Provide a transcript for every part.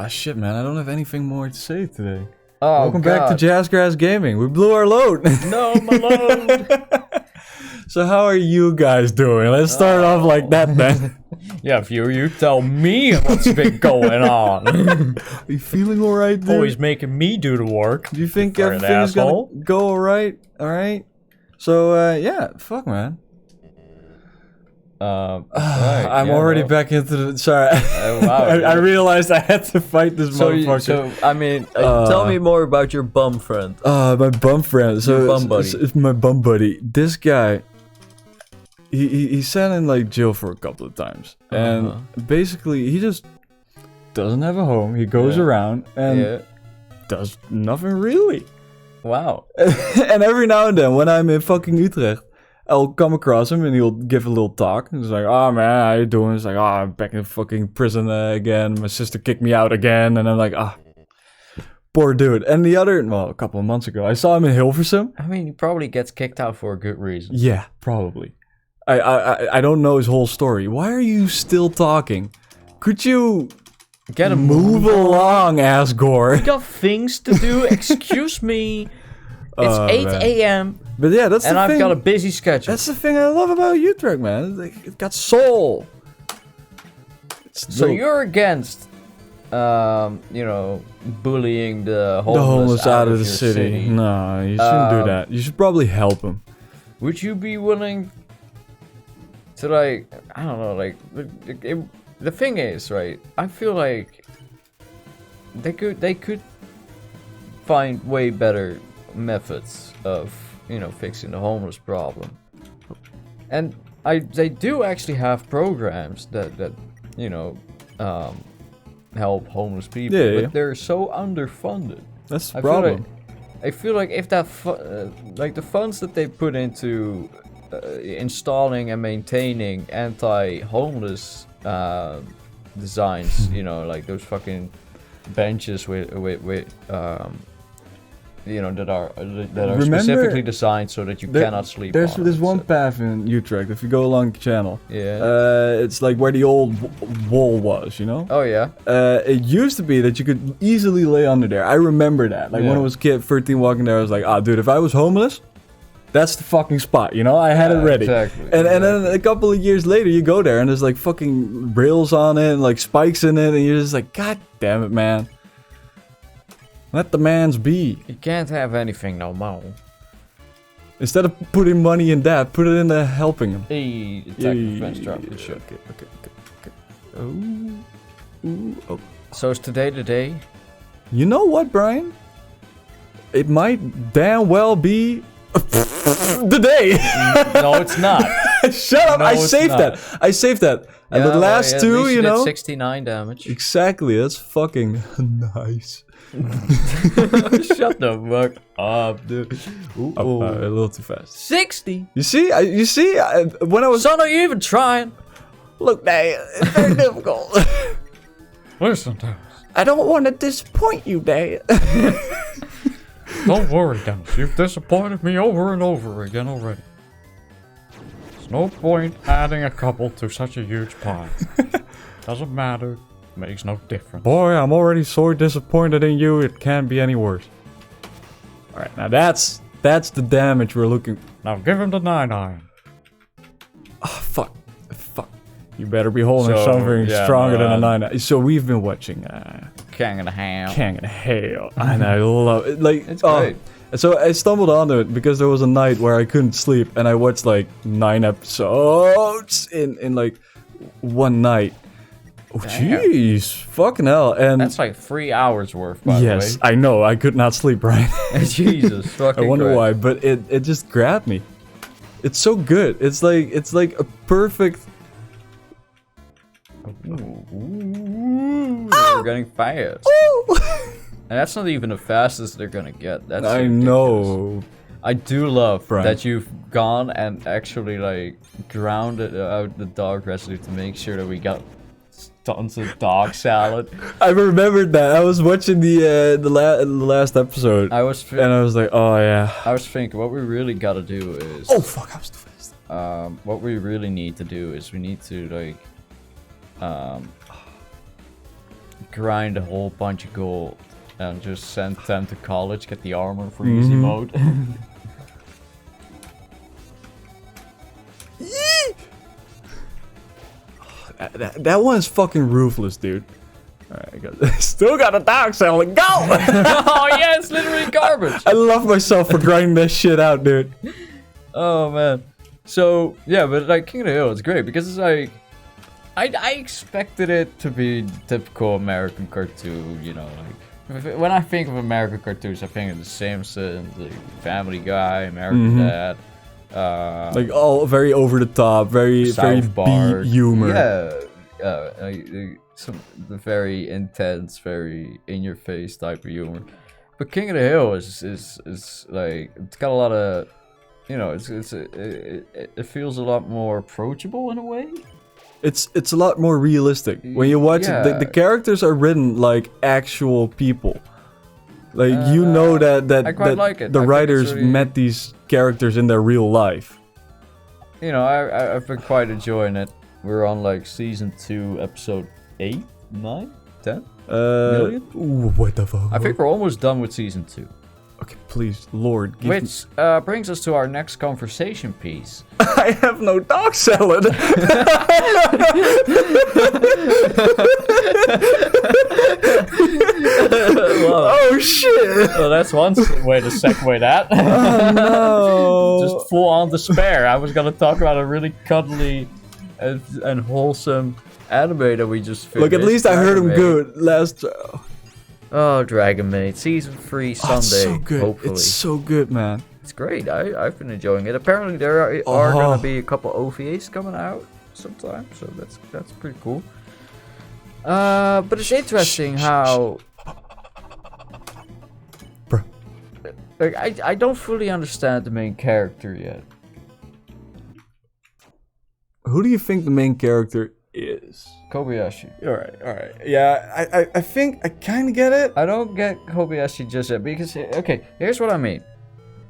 Ah, shit, man. I don't have anything more to say today. Oh, Welcome back to Jazzgrass Gaming. We blew our load. No, my load. So how are you guys doing? Let's start off like that then. Yeah, you tell me what's been going on. Are you feeling alright, dude? Always making me do the work. Do you think Fucking everything's gonna asshole. go alright? Alright? So, yeah. Fuck, man. Right, I'm already back into the... Sorry. Wow. I realized I had to fight this motherfucker. Tell me more about your bum friend. My bum friend. So Your bum buddy. It's my bum buddy. This guy, he sat in like jail for a couple of times, and basically he just doesn't have a home. He goes around and does nothing really. Wow. And every now and then, when I'm in fucking Utrecht, I'll come across him and he'll give a little talk. And he's like, "Oh man, how you doing?" He's like, "Oh, I'm back in fucking prison again. My sister kicked me out again." And I'm like, poor dude. And a couple of months ago, I saw him in Hilversum. I mean, he probably gets kicked out for a good reason. Yeah, probably. I don't know his whole story. Why are you still talking? Could you Get a move along, ass Gore? We got things to do. Excuse me. It's 8 a.m. But yeah, that's the thing. And I've got a busy schedule. That's the thing I love about Utrecht, man. It's got soul. So you're against, bullying the homeless out of the your city. No, you shouldn't do that. You should probably help them. Would you be willing to, like, I don't know, like, the thing is, right, I feel like they could find way better methods of, fixing the homeless problem. And they do actually have programs that help homeless people, but they're so underfunded. That's the problem. I feel like if that, like the funds that they put into installing and maintaining anti-homeless designs, like those fucking benches with that are specifically designed so that you cannot sleep. There's on this it, one path in Utrecht. If you go along the channel, it's like where the old wall was, Oh yeah. It used to be that you could easily lay under there. I remember that. Like when I was a kid, 13, walking there, I was like, dude, if I was homeless, that's the fucking spot, I had it ready. Exactly. And then a couple of years later, you go there and there's like fucking rails on it and like spikes in it, and you're just like, God damn it, man. Let the mans be. You can't have anything no more. Instead of putting money in that, put it into helping him. Hey, attack the fence drop and shit. Okay. Oh. So is today the day? You know what, Brian? It might damn well be the day. No, it's not. Shut up! No, I saved that. And the last two, at least you did 69 damage. Exactly. That's fucking nice. Shut the fuck up, dude. A little too fast. 60. You see? When I was... Son, are you even trying? Look, Dave, it's very difficult. Listen to us. I don't want to disappoint you, Dave. Don't worry, Dennis. You've disappointed me over and over again already. There's no point adding a couple to such a huge pile. Doesn't matter. Makes no difference. Boy, I'm already so disappointed in you, it can't be any worse. Alright, now that's the damage we're looking... Now give him the 9-iron. Fuck. You better be holding something stronger than a 9-iron. So we've been watching... King and a Hale. And I love it. Like, it's great. So I stumbled onto it because there was a night where I couldn't sleep and I watched like 9 episodes in like one night. Oh jeez, fucking hell. And that's like 3 hours worth, by the way. Yes, I know. I could not sleep, Brian. Jesus fucking I wonder why, but it just grabbed me. It's so good. It's like a perfect... They're getting fast. And that's not even the fastest they're gonna get. That's I ridiculous. know. I do love Brian. that you've gone and actually like drowned out the dog residue to make sure that we got tons of dog salad. I remembered that. I was watching the last episode. I was like, oh yeah. I was thinking what we really gotta do is... Oh fuck, I was too fast. What we really need to do is we need to like grind a whole bunch of gold and just send them to college, get the armor for easy mode. That one's fucking ruthless, dude. Alright, still got a dog selling. Go! Oh yeah, it's literally garbage. I love myself for grinding that shit out, dude. Oh man. So yeah, but like King of the Hill is great because it's like I expected it to be typical American cartoon, you know, like when I think of American cartoons, I think of The Simpsons, like Family Guy, American Dad. Like all very over the top, very South Park. B humor. Yeah, some the very intense, very in your face type of humor. But King of the Hill is like it's got a lot of, you know, it feels a lot more approachable in a way. It's a lot more realistic when you watch it. The characters are written like actual people. Like you know that I quite like it. the I think writers it's really- met these characters in their real life. You know, I've been quite enjoying it. We're on like season 2, episode 8, 9, 10. Million? Ooh, what the fuck? I think we're almost done with season 2. Okay, please, Lord, give me... Which brings us to our next conversation piece. I have no dog salad. Oh shit! Well, that's one way to segue that. Oh no! Just full on despair. I was gonna talk about a really cuddly and wholesome anime that we just finished. Look, at least I heard him Dragon Maid. good last. Oh, Dragon Maid season 3 Sunday. It's so good. Hopefully, It's so good, man. it's great. I've been enjoying it. Apparently, there are gonna be a couple OVAs coming out sometime, so that's pretty cool. But it's interesting how. Bruh. Like, I don't fully understand the main character yet. Who do you think the main character is? Kobayashi. Alright. Yeah, I think I kind of get it. I don't get Kobayashi just yet because, okay, here's what I mean.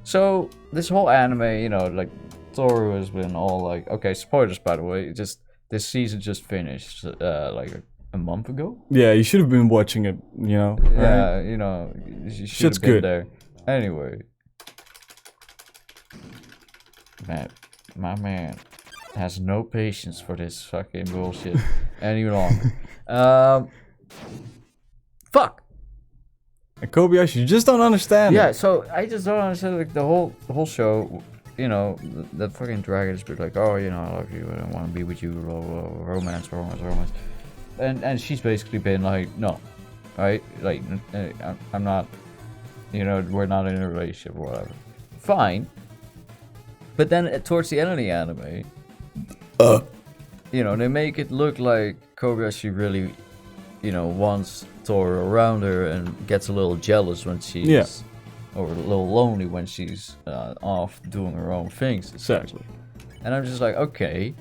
So, this whole anime, you know, like, Toru has been all like, okay, spoilers by the way, just, this season just finished, like, a month ago? Yeah, you should have been watching it, you know. Yeah, right? you know, you should Shit's have been good. there. Anyway. Man, my man has no patience for this fucking bullshit any longer. Fuck! And Kobayashi, you just don't understand. Yeah, it. so I just don't understand, like, the whole show, you know, the fucking dragon is like, oh, you know, I love you, I don't want to be with you, blah, blah, blah, romance. And she's basically been like, no, right? Like, I'm not, you know, we're not in a relationship or whatever. Fine. But then towards the end of the anime, you know, they make it look like Kobayashi really, you know, wants Toru around her and gets a little jealous when she's, or a little lonely when she's off doing her own things. Exactly. And I'm just like, okay.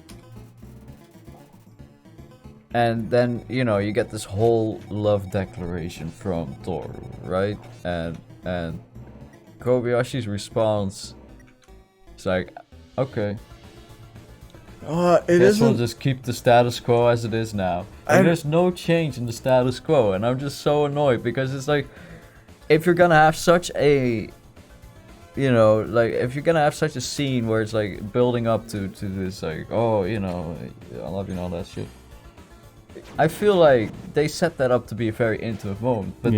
And then, you know, you get this whole love declaration from Toru, right? And Kobayashi's response is like, okay. It Guess we'll isn't. just keep the status quo as it is now. And there's no change in the status quo, and I'm just so annoyed because it's like, if you're gonna have such a, you know, like, if you're gonna have such a scene where it's like building up to this, like, oh, you know, I love you and all that shit. I feel like they set that up to be a very intimate moment, but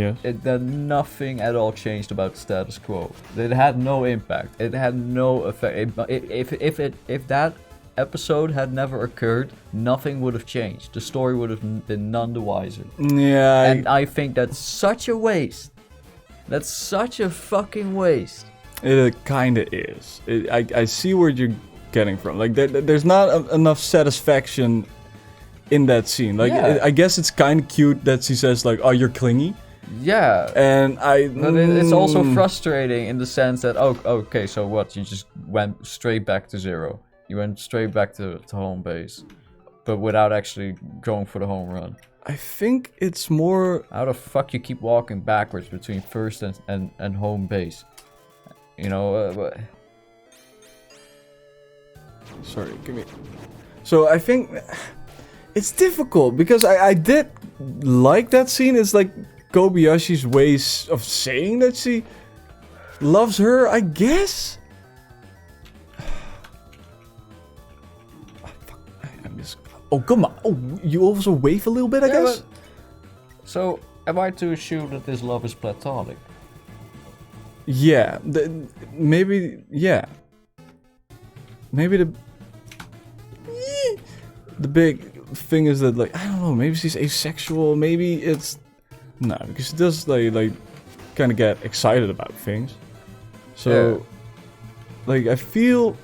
that nothing at all changed about the status quo. It had no impact. It had no effect. If that episode had never occurred, nothing would have changed. The story would have been none the wiser. Yeah. And I think that's such a waste. That's such a fucking waste. It kinda is. I see where you're getting from. Like, there's not enough satisfaction in that scene. Like, I guess it's kind of cute that she says, like, oh, you're clingy. Yeah. And But it's also frustrating in the sense that, oh, okay, so what? You just went straight back to zero. You went straight back to home base, but without actually going for the home run. I think it's more... How the fuck you keep walking backwards between first and home base? You know, Sorry, give me... So I think... It's difficult because I did like that scene. It's like Kobayashi's ways of saying that she loves her, I guess. Oh, come on. Oh, you also wave a little bit, I guess? So, am I to assume that this love is platonic? Yeah. Maybe, yeah. Maybe the big thing is that, like, I don't know, maybe she's asexual, maybe it's... No, because she does, like kind of get excited about things. So, like, I think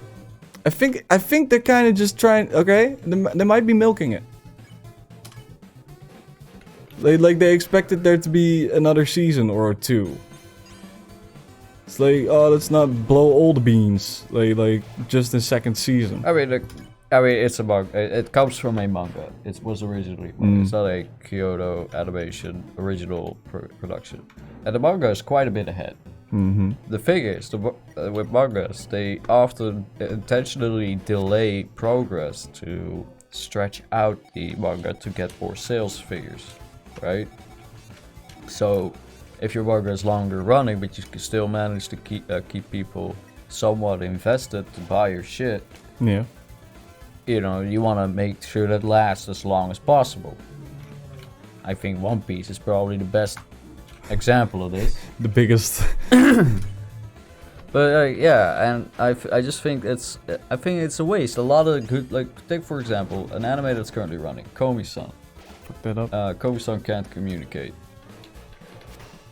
they're kind of just trying. Okay, they might be milking it. Like they expected there to be another season or two. It's like, oh, let's not blow all the beans. Like just in second season. I mean, it's a manga. It comes from a manga. It was originally manga. It's not a Kyoto Animation original production, and the manga is quite a bit ahead. The thing is, with mangas, they often intentionally delay progress to stretch out the manga to get more sales figures, right? So, if your manga is longer running, but you can still manage to keep people somewhat invested to buy your shit, yeah, you know, you want to make sure that lasts as long as possible. I think One Piece is probably the best example of this. The biggest. But yeah, and I just think it's a waste. A lot of good, like, take for example an anime that's currently running, Komi-san. Fuck that up. Komi-san can't communicate.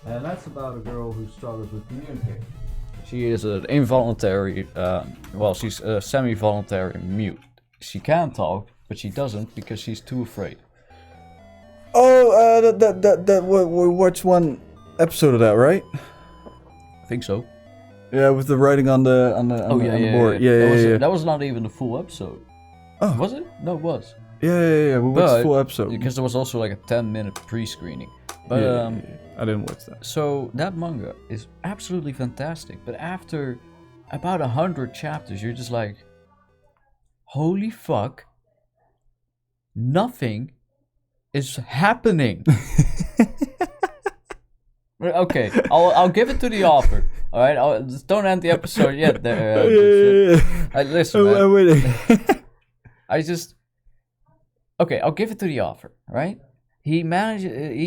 And that's about a girl who struggles with communicating. She is an involuntary, she's a semi-voluntary mute. She can talk, but she doesn't because she's too afraid. Oh, we watched one episode of that, right? I think so. Yeah, with the writing on the board. Yeah. That was not even the full episode. Oh. Was it? No, it was. Yeah. We watched the full episode. Because there was also like a 10-minute pre-screening. But I didn't watch that. So that manga is absolutely fantastic. But after about 100 chapters, you're just like, holy fuck, nothing is happening. Okay, I'll give it to the author. All right, just don't end the episode yet. Listen, man. I'm waiting. Okay, I'll give it to the author. All right, he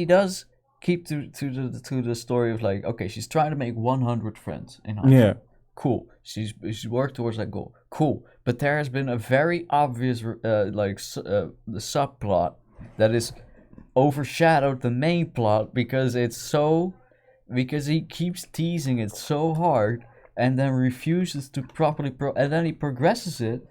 does keep to the story of like, okay, she's trying to make 100 friends in high school. Yeah. Cool. She's worked towards that goal. Cool. But there has been a very obvious the subplot that is overshadowed the main plot because he keeps teasing it so hard and then refuses to properly and then he progresses it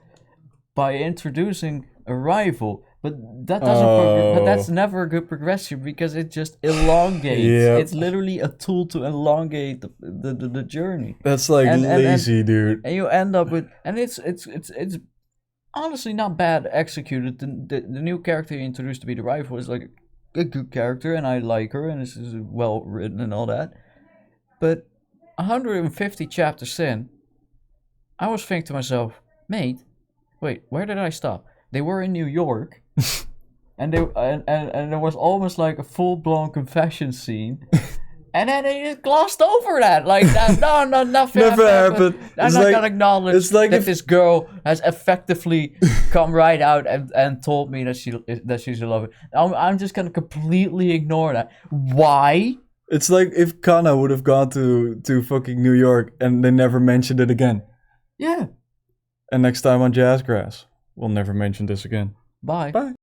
by introducing a rival. But that doesn't. But that's never a good progression because it just elongates. Yep. It's literally a tool to elongate the journey. That's like lazy, dude. And you end up with, and it's honestly not bad executed. The new character you introduced to be the rival is like a good character, and I like her, and this is well written and all that. But 150 chapters in, I was thinking to myself, mate, wait, where did I stop? They were in New York. and there was almost like a full-blown confession scene. And then they just glossed over that. Like, no, nothing Never happened. I'm not gonna acknowledge like that this girl has effectively come right out and told me that she's in love with. I'm just gonna completely ignore that. Why? It's like if Kana would have gone to fucking New York and they never mentioned it again. Yeah. And next time on Jazzgrass, we'll never mention this again. Bye. Bye.